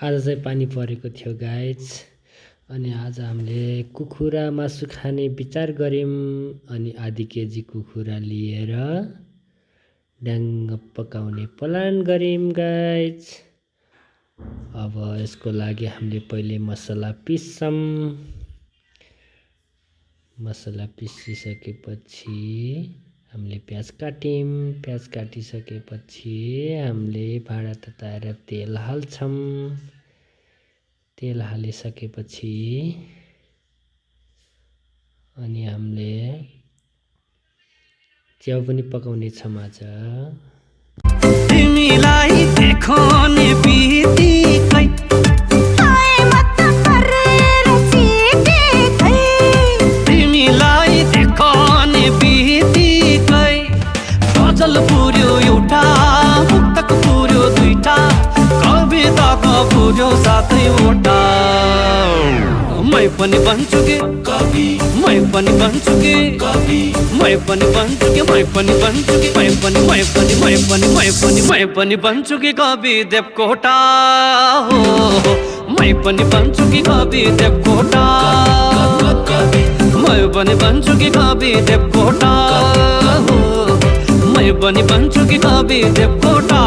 आज चाहिँ पानी परेको थियो गाइज। अनि आज हामीले कुखुरा मासु खाने विचार गऱ्यौँ। अनि आधी केजी कुखुरा लिएर ड्याङ्ग पकाउने प्लान गऱ्यौँ गाइज। अब यसको लागि हामीले पहिले मसला पिस्छौँ। मसला पिसिसकेपछि हामीले प्याज काट्यौँ। प्याज काटिसकेपछि हामीले भाँडा तताएर तेल हाल्छौँ। तेल हालिसकेपछि अनि हामीले च्याउ पनि पकाउने छौँ आज। तिमीलाई देखाउने बित्तिकै तिमीलाई देखाउने बित्तिकै गजल पुर्यो एउटा, मुक्तक पुर्यो दुईटा, कविताको पुर्यो सातैवटा। मै पनि बन्छु के कवि, मै पनि बन्छु के कवि, मै पनि बन्छु के, मै पनि बन्छु के, मै पनि बन्छु के कवि देवकोटा हो। मै पनि बन्छु के कवि देवकोटा, मै पनि बन्छु के कवि देवकोटा हो। मै पनि बन्छु के कवि Devkota.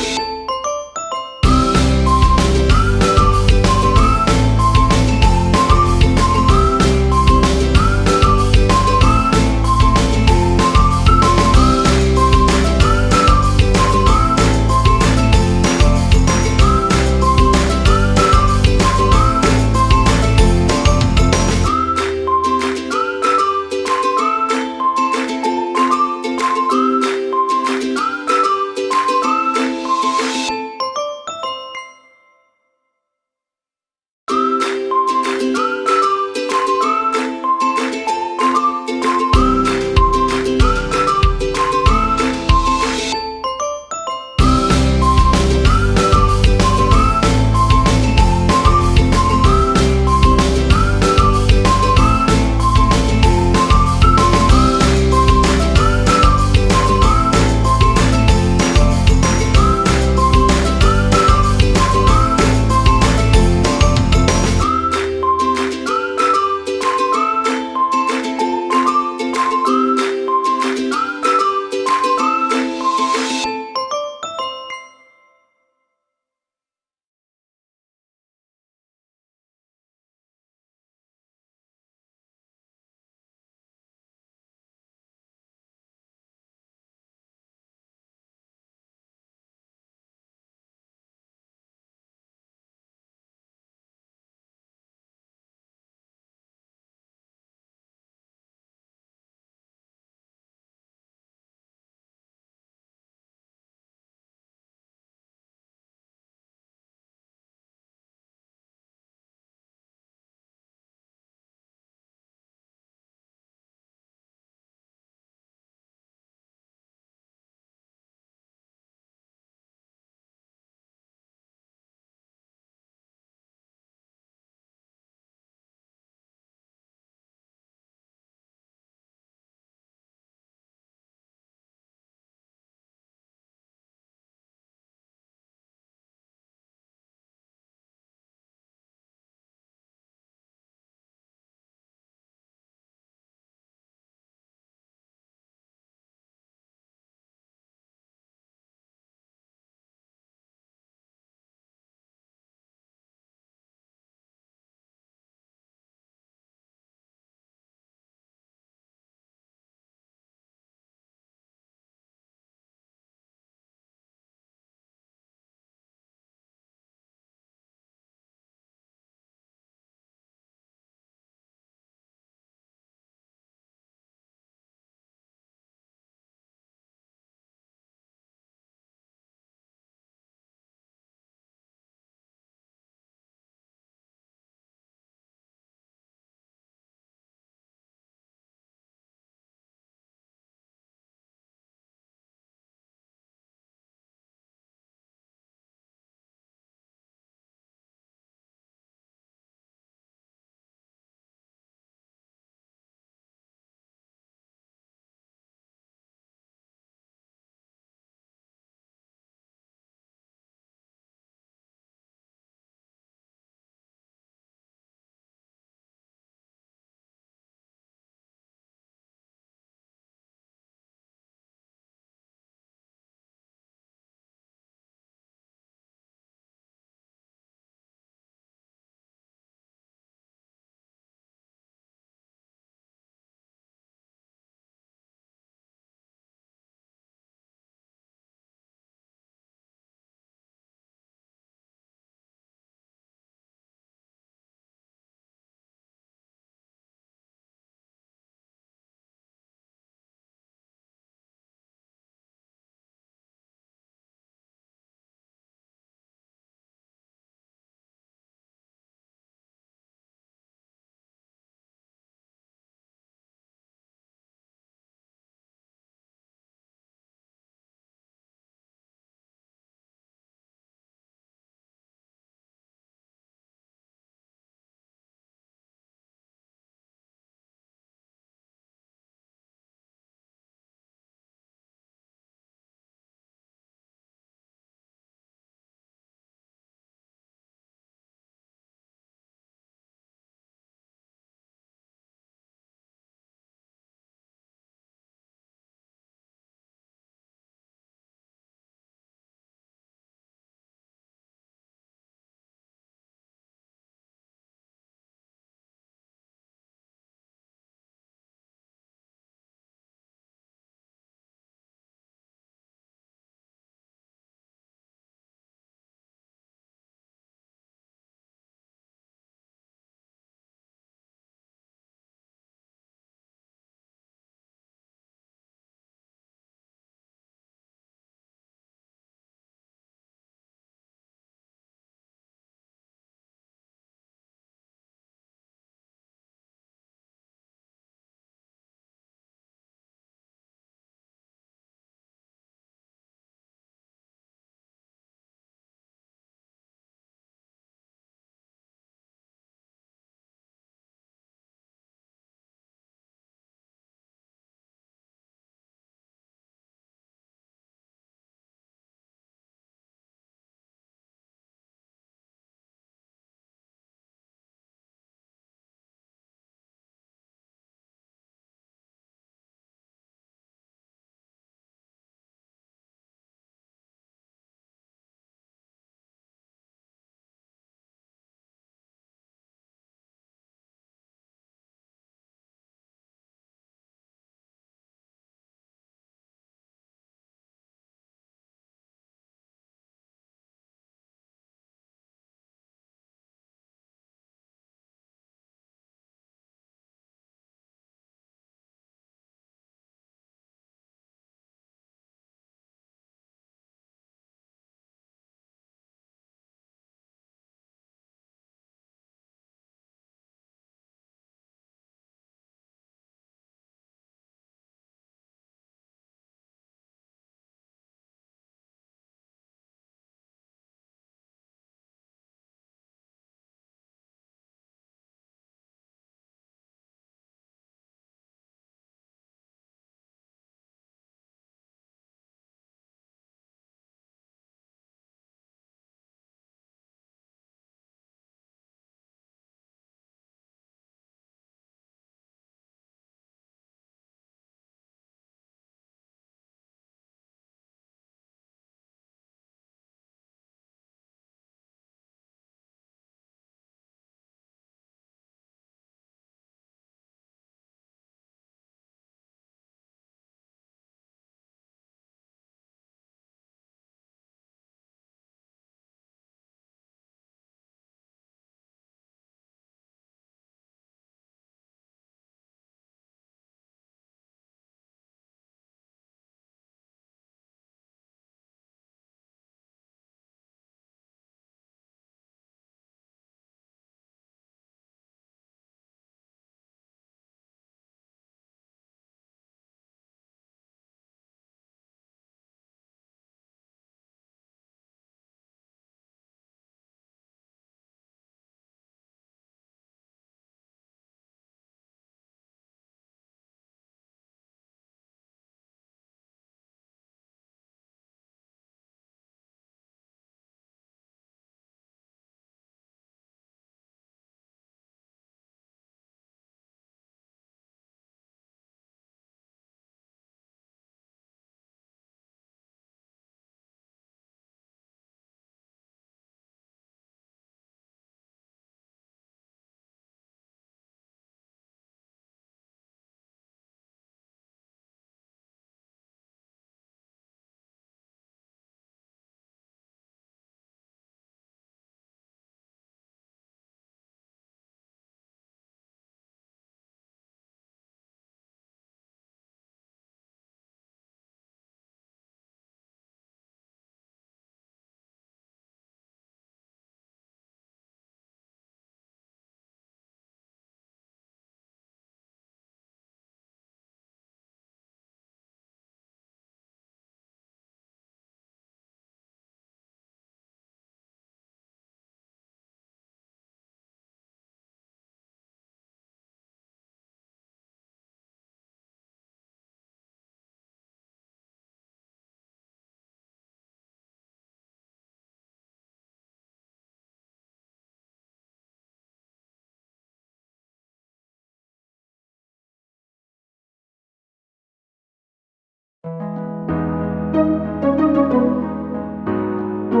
I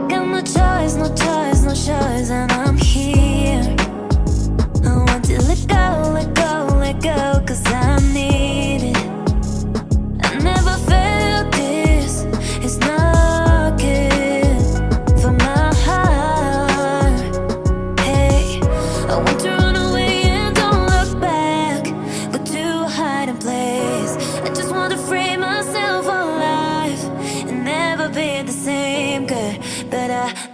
got no choice, no choice, no choice, and I'm here. I want to let go, let go, let go, 'cause I need it. I never felt this, it's not good for my heart. Hey, I want to run away and don't look back, go to a hiding place. I just want to free myself alive and never be the same girl.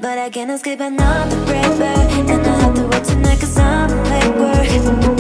But I can't escape, I'm not the breaker, and I have to work tonight 'cause I'm late work.